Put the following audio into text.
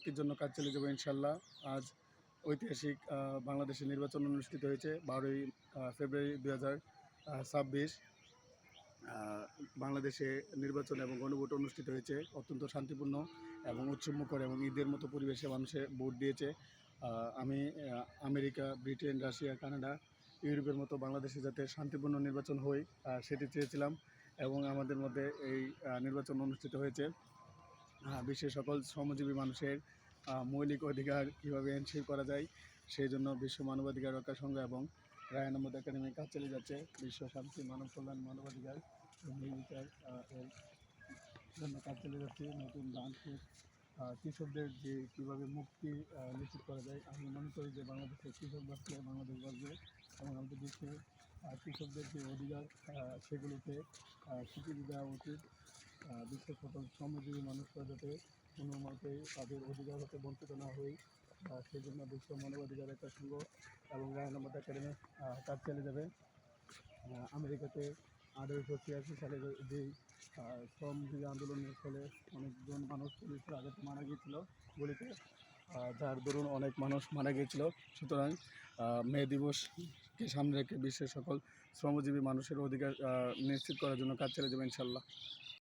মুক্তির জন্য কাজ চালিয়ে যাবো ইনশাল্লাহ। আজ ঐতিহাসিক বাংলাদেশে নির্বাচন অনুষ্ঠিত হয়েছে 12ই ফেব্রুয়ারি 2026। বাংলাদেশে নির্বাচন এবং গণভোট অনুষ্ঠিত হয়েছে অত্যন্ত শান্তিপূর্ণ এবং উৎসবমুখর এবং ঈদের মতো পরিবেশে মানুষে ভোট দিয়েছে। আমি আমেরিকা, ব্রিটেন, রাশিয়া, কানাডা, ইউরোপের মতো বাংলাদেশে যাতে শান্তিপূর্ণ নির্বাচন হয় সেটি চেয়েছিলাম এবং আমাদের মধ্যে এই নির্বাচন অনুষ্ঠিত হয়েছে। বিশ্বের সকল শ্রমজীবী মানুষের মৌলিক অধিকার কীভাবে এনশিওর করা যায় সেই জন্য বিশ্ব মানবাধিকার রক্ষা সংঘ এবং রায় আহমদ একাডেমি কাজ চালিয়ে যাচ্ছে। বিশ্ব শান্তি, মানব কল্যাণ, মানবাধিকার এবং নির্বিচার এর জন্য কাজ চালিয়ে যাচ্ছে। নতুন ধান কৃষকদের যে কীভাবে মুক্তি নিশ্চিত করা যায়, আমি মনে করি যে বাংলাদেশের কৃষক বাঁচলে বাংলাদেশ বাঁচবে এবং আমাদের দেশে কৃষকদের যে অধিকার সেগুলোকে স্বীকৃতি দেওয়া উচিত। বিশ্বের সকল শ্রমজীবী মানুষরা যাতে কোনো মতেই তাদের অধিকার হতে বঞ্চিত না হয় সেই জন্য বিশ্ব মানবাধিকার একটা সংঘ এবং রায় আহমদ একাডেমি কাজ চালিয়ে যাবে। আমেরিকাতে 1886 সালে যেই শ্রমজীবী আন্দোলনের ফলে অনেকজন মানুষ পুলিশের আঘাতে মারা গিয়েছিল গুলিতে, যার দরুন অনেক মানুষ মারা গিয়েছিল। সুতরাং মে দিবসকে সামনে রেখে বিশ্বের সকল শ্রমজীবী মানুষের অধিকার নিশ্চিত করার জন্য কাজ চালিয়ে যাবে ইনশাল্লাহ।